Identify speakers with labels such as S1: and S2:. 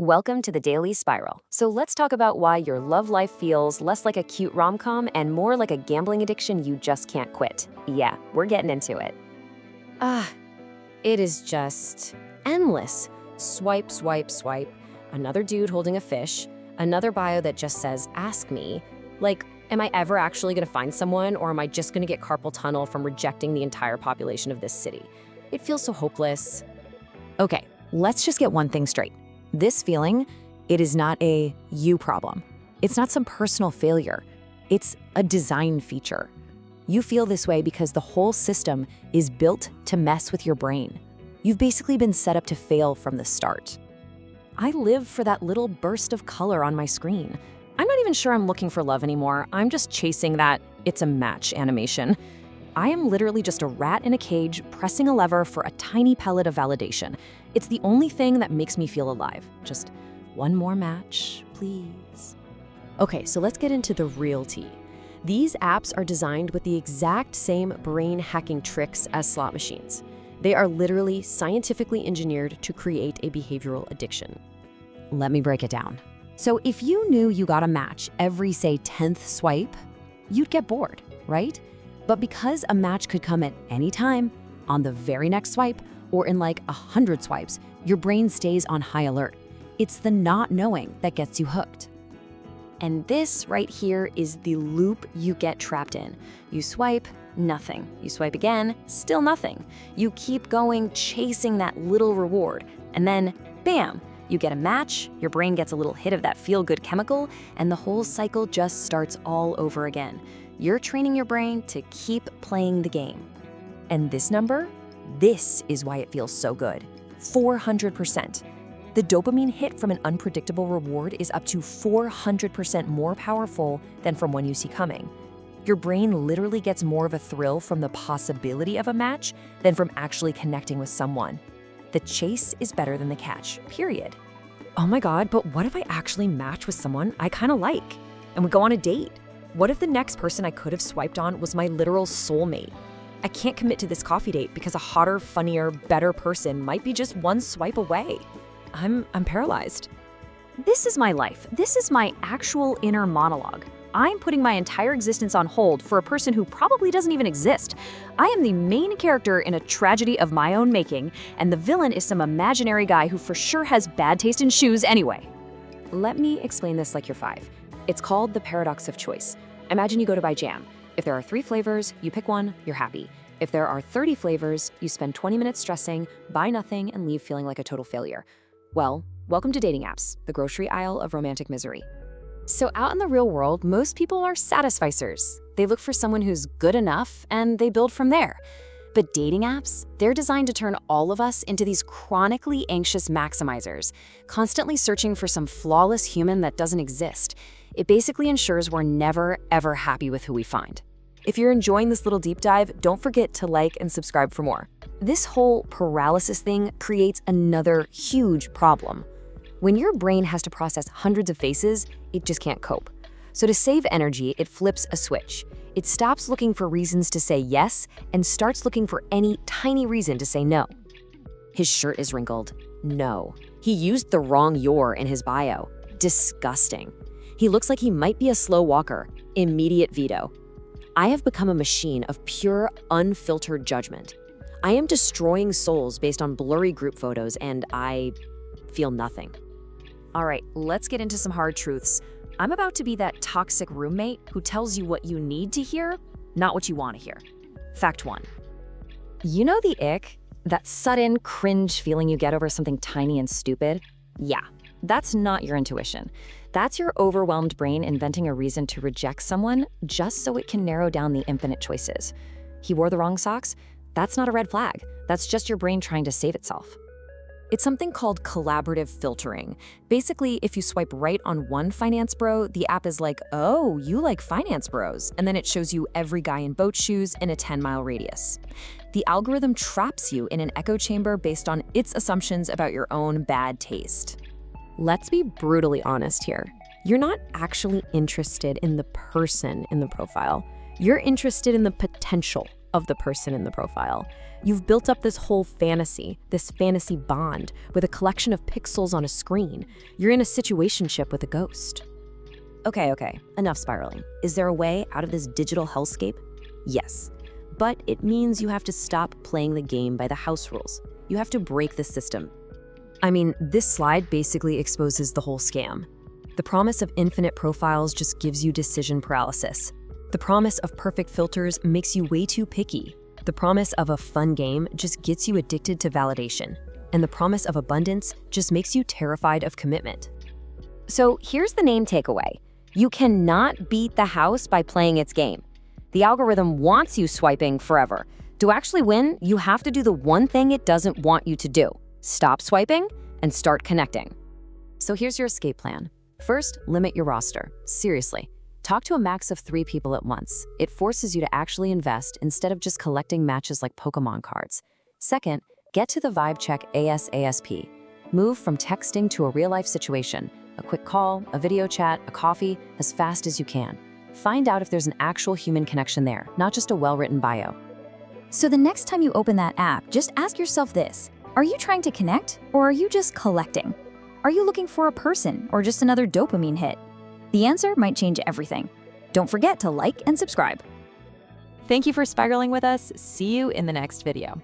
S1: Welcome to the Daily Spiral. So let's talk about why your love life feels less like a cute rom-com and more like a gambling addiction you just can't quit. Yeah, we're getting into it.
S2: It is just endless. Swipe, swipe, swipe. Another dude holding a fish. Another bio that just says, ask me. Like, am I ever actually gonna find someone, or am I just gonna get carpal tunnel from rejecting the entire population of this city? It feels so hopeless.
S3: Okay, let's just get one thing straight. This feeling, it is not a you problem. It's not some personal failure. It's a design feature. You feel this way because the whole system is built to mess with your brain. You've basically been set up to fail from the start. I live for that little burst of color on my screen. I'm not even sure I'm looking for love anymore. I'm just chasing that it's a match animation. I am literally just a rat in a cage pressing a lever for a tiny pellet of validation. It's the only thing that makes me feel alive. Just one more match, please.
S2: Okay, so let's get into the real tea. These apps are designed with the exact same brain hacking tricks as slot machines. They are literally scientifically engineered to create a behavioral addiction.
S3: Let me break it down. So if you knew you got a match every, say, 10th swipe, you'd get bored, right? But because a match could come at any time, on the very next swipe, or in like 100 swipes, your brain stays on high alert. It's the not knowing that gets you hooked.
S1: And this right here is the loop you get trapped in. You swipe, nothing. You swipe again, still nothing. You keep going, chasing that little reward. And then, bam, you get a match, your brain gets a little hit of that feel-good chemical, and the whole cycle just starts all over again. You're training your brain to keep playing the game. And this number, this is why it feels so good. 400%. The dopamine hit from an unpredictable reward is up to 400% more powerful than from one you see coming. Your brain literally gets more of a thrill from the possibility of a match than from actually connecting with someone. The chase is better than the catch, period.
S3: Oh my God, but what if I actually match with someone I kind of like and we go on a date? What if the next person I could have swiped on was my literal soulmate? I can't commit to this coffee date because a hotter, funnier, better person might be just one swipe away. I'm paralyzed.
S4: This is my life. This is my actual inner monologue. I'm putting my entire existence on hold for a person who probably doesn't even exist. I am the main character in a tragedy of my own making, and the villain is some imaginary guy who for sure has bad taste in shoes anyway.
S1: Let me explain this like you're 5. It's called the paradox of choice. Imagine you go to buy jam. If there are 3 flavors, you pick one, you're happy. If there are 30 flavors, you spend 20 minutes stressing, buy nothing, and leave feeling like a total failure. Well, welcome to dating apps, the grocery aisle of romantic misery. So out in the real world, most people are satisficers. They look for someone who's good enough, and they build from there. But dating apps, they're designed to turn all of us into these chronically anxious maximizers, constantly searching for some flawless human that doesn't exist. It basically ensures we're never, ever happy with who we find. If you're enjoying this little deep dive, don't forget to like and subscribe for more. This whole paralysis thing creates another huge problem. When your brain has to process hundreds of faces, it just can't cope. So to save energy, it flips a switch. It stops looking for reasons to say yes and starts looking for any tiny reason to say no. His shirt is wrinkled. No. He used the wrong "your" in his bio. Disgusting. He looks like he might be a slow walker. Immediate veto. I have become a machine of pure, unfiltered judgment. I am destroying souls based on blurry group photos, and I feel nothing. All right, let's get into some hard truths. I'm about to be that toxic roommate who tells you what you need to hear, not what you want to hear. Fact 1. You know the ick? That sudden cringe feeling you get over something tiny and stupid? Yeah, that's not your intuition. That's your overwhelmed brain inventing a reason to reject someone just so it can narrow down the infinite choices. He wore the wrong socks? That's not a red flag. That's just your brain trying to save itself. It's something called collaborative filtering. Basically, if you swipe right on one finance bro, the app is like, oh, you like finance bros, and then it shows you every guy in boat shoes in a 10-mile radius. The algorithm traps you in an echo chamber based on its assumptions about your own bad taste. Let's be brutally honest here. You're not actually interested in the person in the profile. You're interested in the potential.
S2: of the person in the profile. You've built up this whole fantasy, this fantasy bond with a collection of pixels on a screen. You're in a situationship with a ghost. Okay, enough spiraling. Is there a way out of this digital hellscape? Yes, but it means you have to stop playing the game by the house rules. You have to break the system.
S1: I mean, this slide basically exposes the whole scam. The promise of infinite profiles just gives you decision paralysis. The promise of perfect filters makes you way too picky. The promise of a fun game just gets you addicted to validation. And the promise of abundance just makes you terrified of commitment.
S4: So here's the name takeaway. You cannot beat the house by playing its game. The algorithm wants you swiping forever. To actually win, you have to do the one thing it doesn't want you to do. Stop swiping and start connecting.
S1: So here's your escape plan. First, limit your roster. Seriously. Talk to a max of 3 people at once. It forces you to actually invest instead of just collecting matches like Pokemon cards. Second, get to the vibe check ASAP. Move from texting to a real-life situation. A quick call, a video chat, a coffee, as fast as you can. Find out if there's an actual human connection there, not just a well-written bio.
S5: So the next time you open that app, just ask yourself this. Are you trying to connect, or are you just collecting? Are you looking for a person, or just another dopamine hit? The answer might change everything. Don't forget to like and subscribe.
S3: Thank you for spiraling with us. See you in the next video.